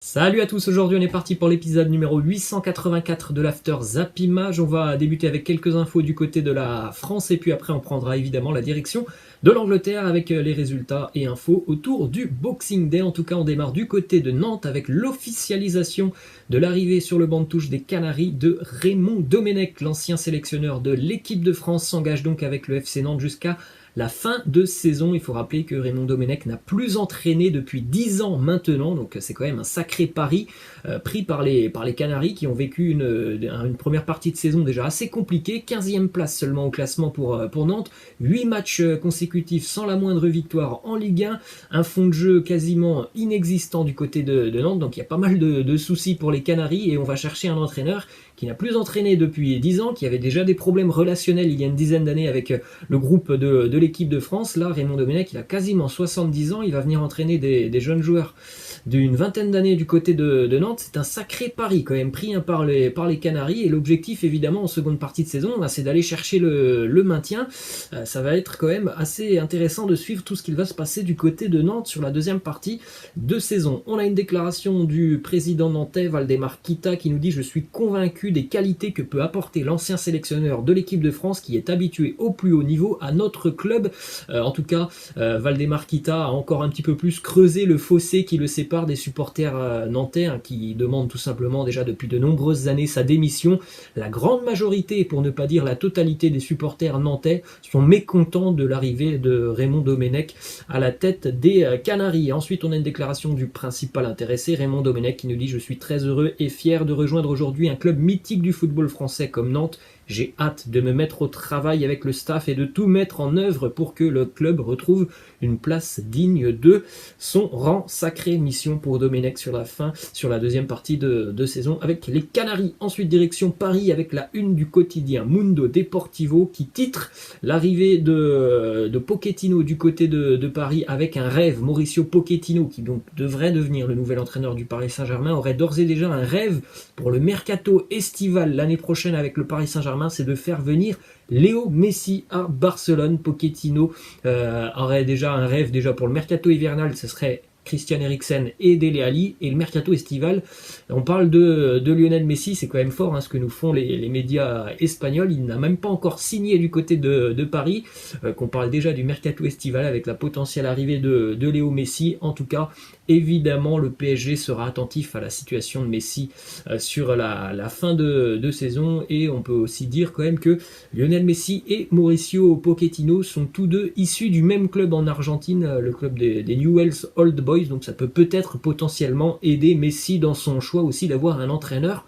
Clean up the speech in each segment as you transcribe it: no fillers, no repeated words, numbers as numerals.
Salut à tous, aujourd'hui on est parti pour l'épisode numéro 884 de l'After Zap Image. On va débuter avec quelques infos du côté de la France et puis après on prendra évidemment la direction de l'Angleterre avec les résultats et infos autour du Boxing Day. En tout cas on démarre du côté de Nantes avec l'officialisation de l'arrivée sur le banc de touche des Canaries de Raymond Domenech. L'ancien sélectionneur de l'équipe de France s'engage donc avec le FC Nantes jusqu'à la fin de saison. Il faut rappeler que Raymond Domenech n'a plus entraîné depuis 10 ans maintenant, donc c'est quand même un sacré pari pris par les Canaries qui ont vécu une première partie de saison déjà assez compliquée. 15e place seulement au classement pour Nantes, 8 matchs consécutifs sans la moindre victoire en Ligue 1, un fond de jeu quasiment inexistant du côté de Nantes, donc il y a pas mal de soucis pour les Canaries et on va chercher un entraîneur qui n'a plus entraîné depuis 10 ans, qui avait déjà des problèmes relationnels il y a une dizaine d'années avec le groupe de l'équipe de France. Là, Raymond Domenech, il a quasiment 70 ans, il va venir entraîner des jeunes joueurs d'une vingtaine d'années du côté de Nantes. C'est un sacré pari quand même pris par les Canaries, et l'objectif évidemment en seconde partie de saison, c'est d'aller chercher le maintien. Ça va être quand même assez intéressant de suivre tout ce qu'il va se passer du côté de Nantes sur la deuxième partie de saison. On a une déclaration du président nantais Waldemar Kita qui nous dit: je suis convaincu des qualités que peut apporter l'ancien sélectionneur de l'équipe de France qui est habitué au plus haut niveau à notre club. En tout cas, Waldemar Kita a encore un petit peu plus creusé le fossé qui le sépare des supporters nantais, qui demandent tout simplement déjà depuis de nombreuses années sa démission. La grande majorité, pour ne pas dire la totalité des supporters nantais, sont mécontents de l'arrivée de Raymond Domenech à la tête des Canaries. Ensuite, on a une déclaration du principal intéressé, Raymond Domenech, qui nous dit: je suis très heureux et fier de rejoindre aujourd'hui un club mythique du football français comme Nantes. J'ai hâte de me mettre au travail avec le staff et de tout mettre en œuvre pour que le club retrouve une place digne de son rang. Sacrée mission pour Domenech sur la deuxième partie de saison avec les Canaries. Ensuite, direction Paris avec la une du quotidien Mundo Deportivo qui titre l'arrivée de Pochettino du côté de Paris avec un rêve. Mauricio Pochettino, qui donc devrait devenir le nouvel entraîneur du Paris Saint-Germain, aurait d'ores et déjà un rêve pour le mercato estival l'année prochaine avec le Paris Saint-Germain, c'est de faire venir Léo Messi à Barcelone. Pochettino aurait déjà un rêve pour le mercato hivernal, ce serait Christian Eriksen et Dele Alli, et le mercato estival, on parle de Lionel Messi. C'est quand même fort ce que nous font les médias espagnols. Il n'a même pas encore signé du côté de Paris, qu'on parle déjà du mercato estival avec la potentielle arrivée de Léo Messi. En tout cas, évidemment, le PSG sera attentif à la situation de Messi sur la fin de saison, et on peut aussi dire quand même que Lionel Messi et Mauricio Pochettino sont tous deux issus du même club en Argentine, le club des Newell's Old Boys, donc ça peut peut-être potentiellement aider Messi dans son choix aussi d'avoir un entraîneur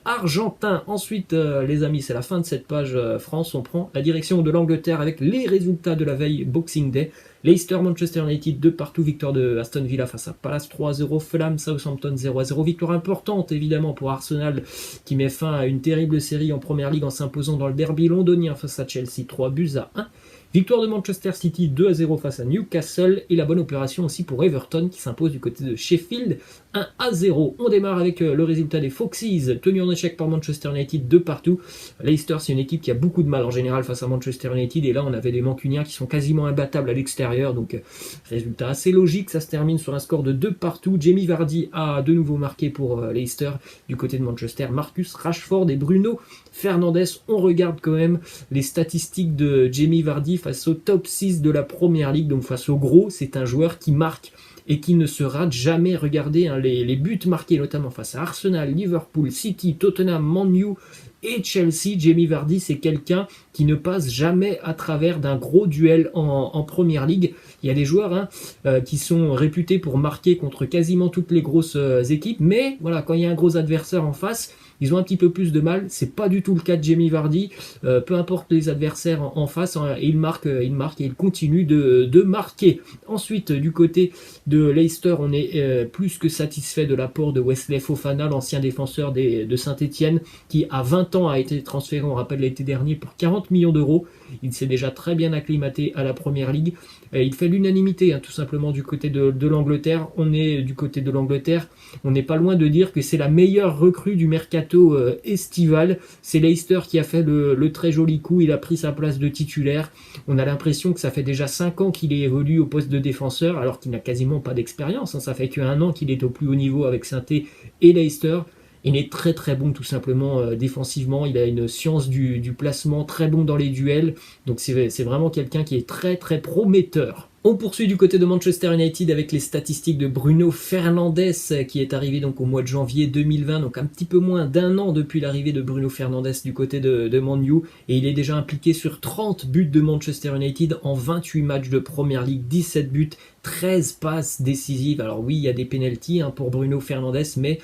argentin. Ensuite, les amis, c'est la fin de cette page France. On prend la direction de l'Angleterre avec les résultats de la veille Boxing Day. Leicester, Manchester United 2 partout, victoire de Aston Villa face à Palace 3-0, Fulham, Southampton 0-0, victoire importante évidemment pour Arsenal qui met fin à une terrible série en Première Ligue en s'imposant dans le derby londonien face à Chelsea 3-1. Victoire de Manchester City 2-0 face à Newcastle, et la bonne opération aussi pour Everton qui s'impose du côté de Sheffield 1-0. On démarre avec le résultat des Foxes, tenu en échec par Manchester United 2 partout. Leicester, c'est une équipe qui a beaucoup de mal en général face à Manchester United, et là on avait des Mancuniens qui sont quasiment imbattables à l'extérieur, donc résultat assez logique. Ça se termine sur un score de 2 partout. Jamie Vardy a de nouveau marqué pour Leicester. Du côté de Manchester, Marcus Rashford et Bruno Fernandes. On regarde quand même les statistiques de Jamie Vardy face au top 6 de la Première Ligue, donc face au gros. C'est un joueur qui marque et qui ne se rate jamais. Regardez les buts marqués notamment face à Arsenal, Liverpool, City, Tottenham, Man U et Chelsea. Jamie Vardy, c'est quelqu'un qui ne passe jamais à travers d'un gros duel en Première Ligue. Il y a des joueurs qui sont réputés pour marquer contre quasiment toutes les grosses équipes, mais voilà, quand il y a un gros adversaire en face, ils ont un petit peu plus de mal. C'est pas du tout le cas de Jamie Vardy. Peu importe les adversaires en face, il marque et il continue de marquer. Ensuite, du côté de Leicester, on est plus que satisfait de l'apport de Wesley Fofana, l'ancien défenseur de Saint-Etienne, qui à 20 20 ans, a été transféré, on rappelle, l'été dernier pour 40 millions d'euros. Il s'est déjà très bien acclimaté à la Première Ligue. Il fait l'unanimité, tout simplement, du côté de l'Angleterre. On est du côté de l'Angleterre. On n'est pas loin de dire que c'est la meilleure recrue du mercato estival. C'est Leicester qui a fait le très joli coup. Il a pris sa place de titulaire. On a l'impression que ça fait déjà 5 ans qu'il évolue au poste de défenseur, alors qu'il n'a quasiment pas d'expérience. Ça fait qu'un an qu'il est au plus haut niveau avec Saint-Étienne et Leicester. Il est très très bon tout simplement défensivement, il a une science du placement, très bon dans les duels, donc c'est vraiment quelqu'un qui est très très prometteur. On poursuit du côté de Manchester United avec les statistiques de Bruno Fernandes qui est arrivé donc au mois de janvier 2020, donc un petit peu moins d'un an depuis l'arrivée de Bruno Fernandes du côté de Man U, et il est déjà impliqué sur 30 buts de Manchester United en 28 matchs de Premier League, 17 buts, 13 passes décisives. Alors oui, il y a des pénaltys pour Bruno Fernandes, mais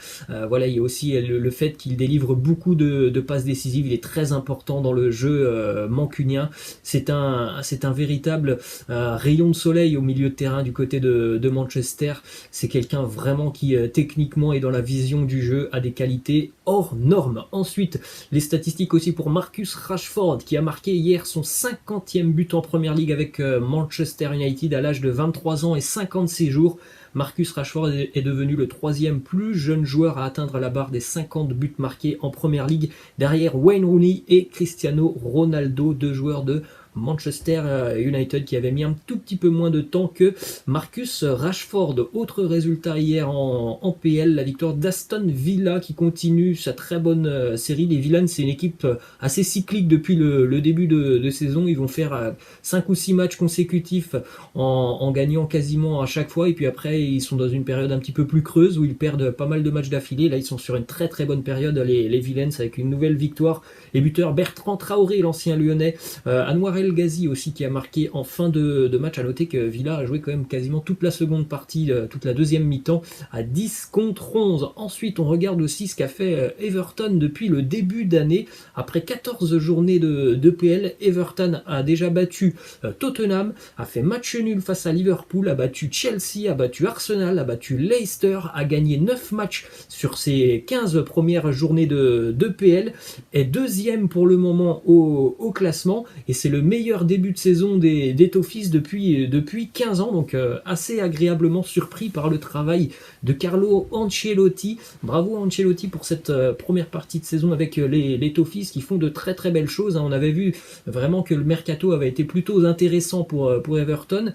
voilà, il y a aussi le fait qu'il délivre beaucoup de passes décisives. Il est très important dans le jeu mancunien. C'est un véritable rayon de soleil au milieu de terrain du côté de Manchester. C'est quelqu'un vraiment qui techniquement et dans la vision du jeu a des qualités hors normes. Ensuite, les statistiques aussi pour Marcus Rashford qui a marqué hier son 50e but en Premier League avec Manchester United à l'âge de 23 ans et 56 jours. Marcus Rashford est devenu le 3e plus jeune joueur à atteindre la barre des 50 buts marqués en Premier League, derrière Wayne Rooney et Cristiano Ronaldo, deux joueurs de Manchester United qui avait mis un tout petit peu moins de temps que Marcus Rashford. Autre résultat hier en PL, la victoire d'Aston Villa qui continue sa très bonne série. Les Villains, c'est une équipe assez cyclique depuis le début de saison. Ils vont faire 5 ou 6 matchs consécutifs en gagnant quasiment à chaque fois, et puis après ils sont dans une période un petit peu plus creuse où ils perdent pas mal de matchs d'affilée. Là ils sont sur une très très bonne période, les Villains, avec une nouvelle victoire. Les buteurs Bertrand Traoré, l'ancien lyonnais, Anwar El Ghazi aussi qui a marqué en fin de match. À noter que Villa a joué quand même quasiment toute la seconde partie, toute la deuxième mi-temps à 10 contre 11. Ensuite on regarde aussi ce qu'a fait Everton depuis le début d'année. Après 14 journées de PL, Everton a déjà battu Tottenham, a fait match nul face à Liverpool, a battu Chelsea, a battu Arsenal, a battu Leicester, a gagné 9 matchs sur ses 15 premières journées de PL, est deuxième pour le moment au classement, et c'est le meilleur début de saison des Toffees depuis 15 ans, donc assez agréablement surpris par le travail de Carlo Ancelotti. Bravo Ancelotti pour cette première partie de saison avec les Toffees qui font de très très belles choses. On avait vu vraiment que le mercato avait été plutôt intéressant pour Everton.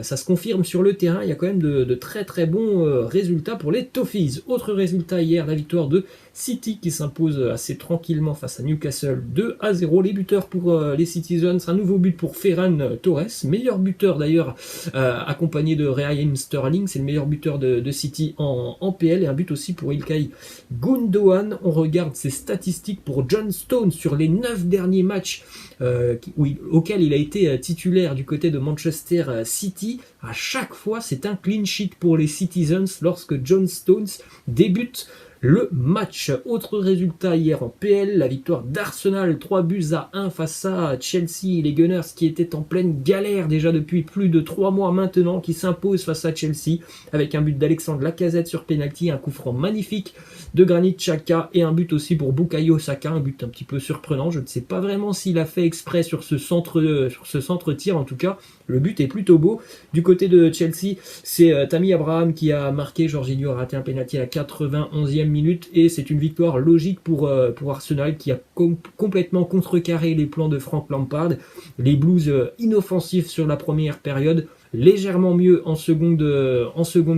Ça se confirme sur le terrain, il y a quand même de très très bons résultats pour les Toffees. Autre résultat hier, la victoire de City qui s'impose assez tranquillement face à Newcastle 2-0. Les buteurs pour les Citizens, un nouveau but pour Ferran Torres, meilleur buteur d'ailleurs, accompagné de Raheem Sterling, c'est le meilleur buteur de City en PL, et un but aussi pour Ilkay Gundogan. On regarde ses statistiques pour John Stones sur les 9 derniers matchs auxquels il a été titulaire du côté de Manchester City. À chaque fois c'est un clean sheet pour les Citizens lorsque John Stones débute le match. Autre résultat hier en PL, la victoire d'Arsenal 3-1 face à Chelsea. Les Gunners qui étaient en pleine galère déjà depuis plus de 3 mois maintenant, qui s'imposent face à Chelsea avec un but d'Alexandre Lacazette sur penalty, un coup franc magnifique de Granit Xhaka et un but aussi pour Bukayo Saka, un but un petit peu surprenant. Je ne sais pas vraiment s'il a fait exprès sur ce centre tir, en tout cas le but est plutôt beau. Du côté de Chelsea, c'est Tammy Abraham qui a marqué. Jorginho a raté un penalty à la 91e minute, et c'est une victoire logique pour Arsenal qui a complètement contrecarré les plans de Frank Lampard. Les Blues inoffensifs sur la première période, légèrement mieux en seconde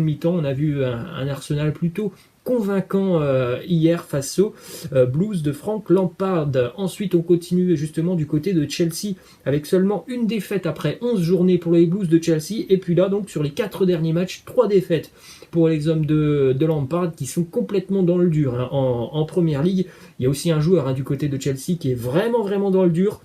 mi-temps. On a vu un Arsenal plutôt convaincant hier face aux Blues de Frank Lampard. Ensuite on continue justement du côté de Chelsea avec seulement une défaite après 11 journées pour les Blues de Chelsea, et puis là donc sur les 4 derniers matchs, 3 défaites pour les hommes de Lampard qui sont complètement dans le dur en Première Ligue. Il y a aussi un joueur du côté de Chelsea qui est vraiment vraiment dans le dur,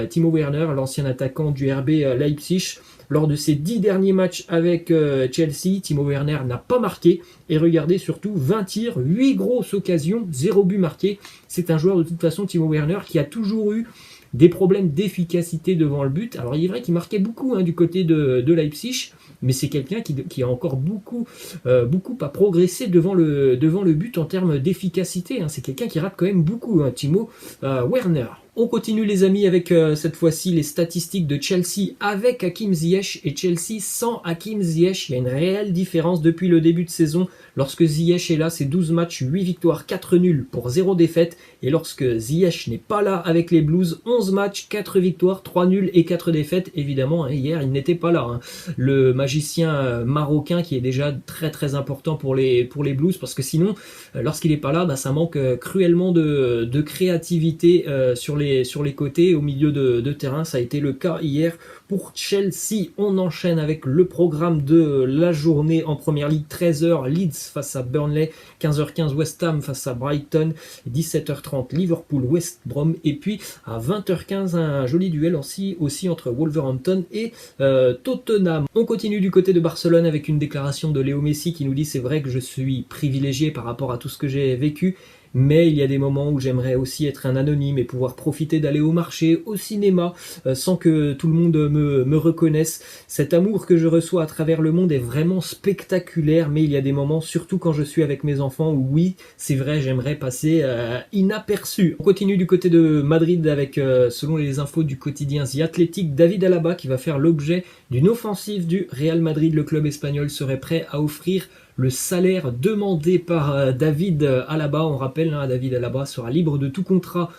Timo Werner, l'ancien attaquant du RB Leipzig. Lors de ses 10 derniers matchs avec Chelsea, Timo Werner n'a pas marqué. Et regardez surtout, 20 tirs, 8 grosses occasions, 0 but marqué. C'est un joueur de toute façon, Timo Werner, qui a toujours eu des problèmes d'efficacité devant le but. Alors il est vrai qu'il marquait beaucoup du côté de Leipzig, mais c'est quelqu'un qui a encore beaucoup à progresser devant le but en termes d'efficacité. C'est quelqu'un qui rate quand même beaucoup, Timo Werner. On continue les amis avec cette fois-ci les statistiques de Chelsea avec Hakim Ziyech et Chelsea sans Hakim Ziyech. Il y a une réelle différence depuis le début de saison. Lorsque Ziyech est là, c'est 12 matchs, 8 victoires, 4 nuls pour 0 défaite. Et lorsque Ziyech n'est pas là avec les Blues, 11 matchs, 4 victoires, 3 nuls et 4 défaites. Évidemment, hier, il n'était pas là. Le magicien marocain qui est déjà très très important pour les Blues, parce que sinon, lorsqu'il n'est pas là, ça manque cruellement de créativité sur les côtés, au milieu de terrain. Ça a été le cas hier pour Chelsea. On enchaîne avec le programme de la journée en première ligue. 13h, Leeds face à Burnley, 15h15, West Ham face à Brighton, 17h30, Liverpool, West Brom, et puis à 20h15, un joli duel aussi entre Wolverhampton et Tottenham. On continue du côté de Barcelone avec une déclaration de Léo Messi qui nous dit: c'est vrai que je suis privilégié par rapport à tout ce que j'ai vécu, mais il y a des moments où j'aimerais aussi être un anonyme et pouvoir profiter d'aller au marché, au cinéma, sans que tout le monde me reconnaisse. Cet amour que je reçois à travers le monde est vraiment spectaculaire, mais il y a des moments, surtout quand je suis avec mes enfants, où oui, c'est vrai, j'aimerais passer inaperçu. On continue du côté de Madrid avec, selon les infos du quotidien The Athletic, David Alaba qui va faire l'objet d'une offensive du Real Madrid. Le club espagnol serait prêt à offrir le salaire demandé par David Alaba. On rappelle, David Alaba sera libre de tout contrat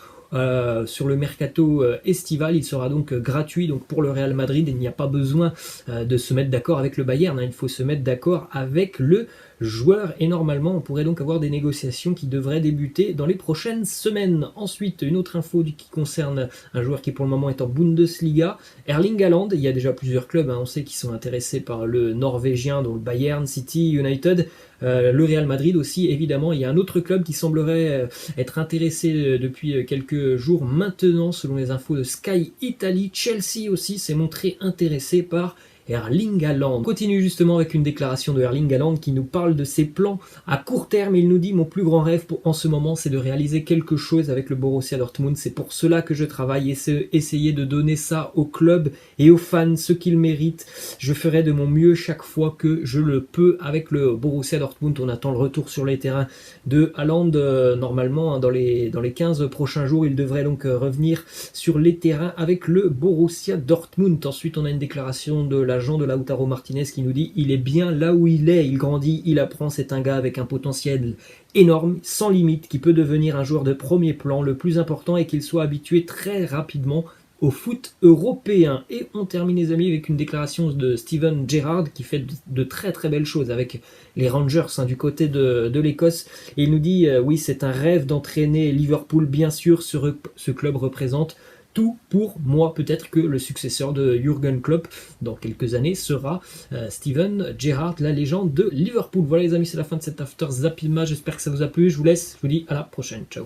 sur le mercato estival. Il sera donc gratuit pour le Real Madrid. Il n'y a pas besoin de se mettre d'accord avec le Bayern, il faut se mettre d'accord avec le joueur, et normalement on pourrait donc avoir des négociations qui devraient débuter dans les prochaines semaines. Ensuite, une autre info qui concerne un joueur qui pour le moment est en Bundesliga, Erling Haaland. Il y a déjà plusieurs clubs, on sait, qui sont intéressés par le Norvégien, dont le Bayern, City, United, le Real Madrid aussi évidemment. Il y a un autre club qui semblerait être intéressé depuis quelques jours maintenant, selon les infos de Sky Italy. Chelsea aussi s'est montré intéressé par Erling Haaland. On continue justement avec une déclaration de Erling Haaland qui nous parle de ses plans à court terme. Il nous dit: mon plus grand rêve en ce moment, c'est de réaliser quelque chose avec le Borussia Dortmund. C'est pour cela que je travaille et c'est essayer de donner ça au club et aux fans, ce qu'ils méritent. Je ferai de mon mieux chaque fois que je le peux avec le Borussia Dortmund. On attend le retour sur les terrains de Haaland. Normalement, dans les 15 prochains jours, il devrait donc revenir sur les terrains avec le Borussia Dortmund. Ensuite, on a une déclaration de l'agent de Lautaro Martinez qui nous dit: il est bien là où il est, il grandit, il apprend, c'est un gars avec un potentiel énorme, sans limite, qui peut devenir un joueur de premier plan. Le plus important est qu'il soit habitué très rapidement au foot européen. Et on termine les amis avec une déclaration de Steven Gerrard qui fait de très très belles choses avec les Rangers du côté de l'Écosse. Et il nous dit oui, c'est un rêve d'entraîner Liverpool, bien sûr, ce club représente tout pour moi. Peut-être que le successeur de Jürgen Klopp dans quelques années sera Steven Gerrard, la légende de Liverpool. Voilà les amis, c'est la fin de cet After Zappima. J'espère que ça vous a plu. Je vous laisse, je vous dis à la prochaine. Ciao.